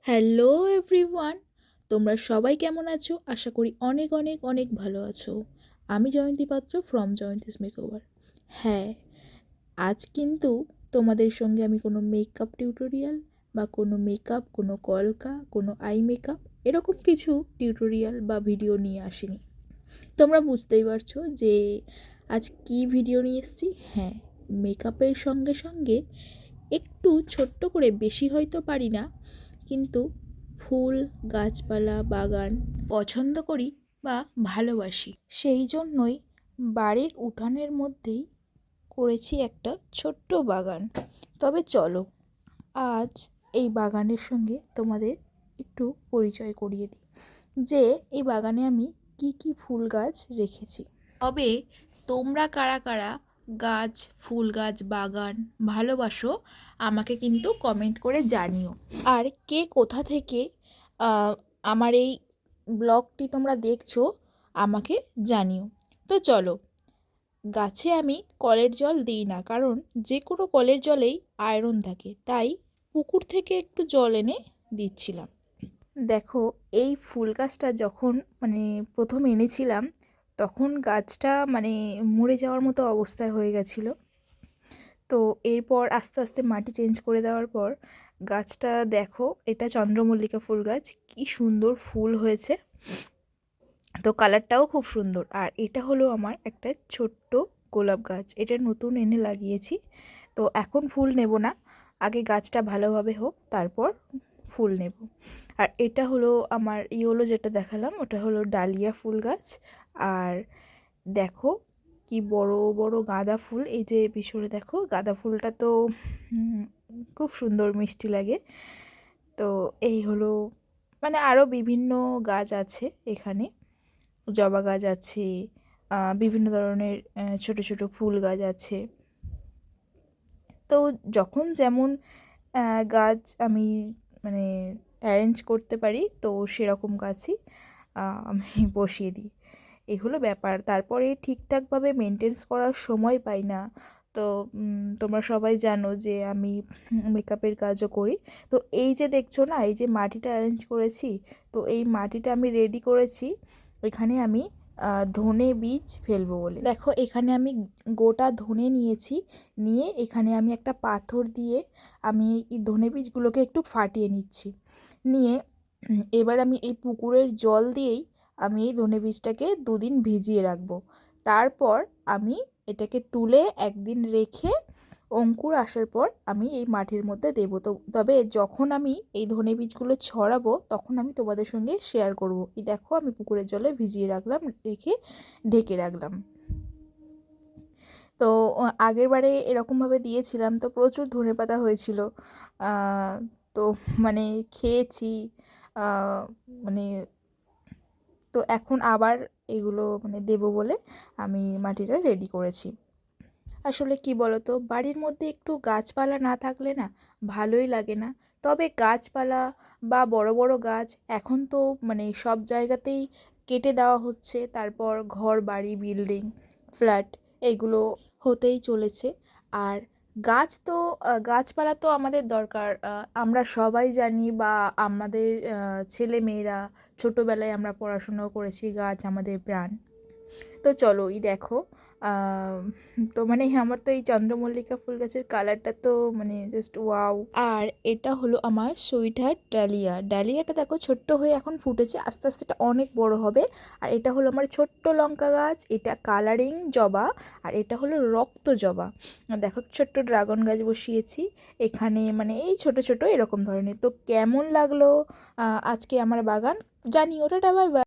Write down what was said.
Hello everyone, তোমরা সবাই কেমন আছো? আশা করি অনেক অনেক অনেক ভালো আছো। আমি জয়ন্তী পাত্র ফ্রম জয়ন্তীস মেকওভার। হ্যাঁ, আজ কিন্তু তোমাদের সঙ্গে আমি কোনো মেকআপ টিউটোরিয়াল বা কোনো মেকআপ, কোনো কলকা, কোনো আই মেকআপ এরকম কিছু টিউটোরিয়াল বা ভিডিও নিয়ে আসিনি। তোমরা বুঝতেই পারছো যে আজ কি ভিডিও নিয়ে এসেছি। হ্যাঁ, মেকআপের সঙ্গে সঙ্গে একটু ছোট্ট করে, বেশি হয়তো পারি না, কিন্তু ফুল, গাছপালা, বাগান পছন্দ করি বা ভালোবাসি। সেই জন্যই বাড়ির উঠানের মধ্যেই করেছি একটা ছোট্ট বাগান। তবে চলো আজ এই বাগানের সঙ্গে তোমাদের একটু পরিচয় করিয়ে দিই যে এই বাগানে আমি কি কি ফুল গাছ রেখেছি। তবে তোমরা কারা কারা গাছ, ফুল গাছ, বাগান ভালোবাসো আমাকে কিন্তু কমেন্ট করে জানিও। আর কে কোথা থেকে আমার এই ব্লগটি তোমরা দেখছো আমাকে জানিও। তো চলো, গাছে আমি কলের জল দিই না, কারণ যে কোনো কলের জলেই আয়রন থাকে, তাই পুকুর থেকে একটু জল এনে দিচ্ছিলাম। দেখো, এই ফুল গাছটা যখন প্রথম এনেছিলাম তখন গাছটা মরে যাওয়ার মতো অবস্থায় হয়ে গেছিলো। তো এরপর আস্তে আস্তে মাটি চেঞ্জ করে দেওয়ার পর গাছটা দেখো, এটা চন্দ্রমল্লিকা ফুল গাছ, কি সুন্দর ফুল হয়েছে। তো কালারটাও খুব সুন্দর। আর এটা হলো আমার একটা ছোট্ট গোলাপ গাছ, এটা নতুন এনে লাগিয়েছি। তো এখন ফুল নেব না, আগে গাছটা ভালোভাবে হোক তারপর ফুল নেব। আর এটা হলো আমার ইয়েলো যেটা দেখালাম, ওটা হলো ডালিয়া ফুল গাছ। আর দেখো কি বড় বড় গাঁদা ফুল, এই যে পিছনে দেখো গাঁদা ফুলটা তো খুব সুন্দর, মিষ্টি লাগে। তো এই হলো আরও বিভিন্ন গাছ আছে এখানে, জবা গাছ আছে, বিভিন্ন ধরনের ছোট ছোট ফুল গাছ আছে। তো যখন যেমন গাছ আমি অ্যারেঞ্জ করতে পারি, তো সেরকম গাছই আমি বসিয়ে দিই। এই হলো ব্যাপার। তারপরে ঠিকঠাকভাবে মেনটেন্স করার সময় পাই না। তো তোমরা সবাই জানো যে আমি মেকআপের কাজও করি। তো এই যে দেখছো না, এই যে মাটিটা অ্যারেঞ্জ করেছি, তো এই মাটিটা আমি রেডি করেছি এখানে আমি ধনে বীজ ফেলবো বলে। দেখো, এখানে আমি গোটা ধনে নিয়েছি, নিয়ে এখানে আমি একটা পাথর দিয়ে আমি এই ধনে বীজগুলোকে একটু ফাটিয়ে নিচ্ছি। নিয়ে এবার আমি এই পুকুরের জল দিয়েই আমি এই ধনে বীজটাকে 2 দিন ভিজিয়ে রাখবো। তারপর আমি এটাকে তুলে একদিন রেখে অঙ্কুর আসার পর আমি এই মাটির মধ্যে দেবো। তো তবে যখন আমি এই ধনে বীজগুলো ছড়াবো তখন আমি তোমাদের সঙ্গে শেয়ার করব। এই দেখো, আমি পুকুরের জলে ভিজিয়ে রাখলাম, রেখে ঢেকে রাখলাম। তো আগের বারে এরকমভাবে দিয়েছিলাম, তো প্রচুর ধনেপাতা হয়েছিল। তো খেয়েছি। মানে তো এখন আবার এগুলো দেবো বলে আমি মাটিটা রেডি করেছি। আসলে কি বলতো, বাড়ির মধ্যে একটু গাছপালা না থাকলে না ভালোই লাগে না। তবে গাছপালা বা বড় বড় গাছ এখন তো সব জায়গাতেই কেটে দেওয়া হচ্ছে, তারপর ঘর বাড়ি, বিল্ডিং, ফ্ল্যাট এগুলো হতেই চলেছে। আর গাছ তো গাছপালা তো আমাদের দরকার, আমরা সবাই জানি, বা আমাদের ছেলে মেয়েরা ছোটোবেলায় আমরা পড়াশুনো করেছি, গাছ আমাদের প্রাণ। তো চলো, এই দেখো, তো আমার তো এই চন্দ্রমল্লিকা ফুল গাছের কালারটা তো জাস্ট ওয়াও। আর এটা হলো আমার সুইটহার্ট ডালিয়া। ডালিয়াটা দেখো ছোট্ট হয়ে এখন ফুটেছে, আস্তে আস্তে এটা অনেক বড় হবে। আর এটা হলো আমার ছোট্ট লঙ্কা গাছ, এটা কালারিং জবা। আর এটা হলো রক্ত জবা। দেখো, ছোট্ট ড্রাগন গাছ বসিয়েছি এখানে, এই ছোট ছোট এরকম ধরনের। তো কেমন লাগলো আজকে আমার বাগান জানিও। Tata, bye bye.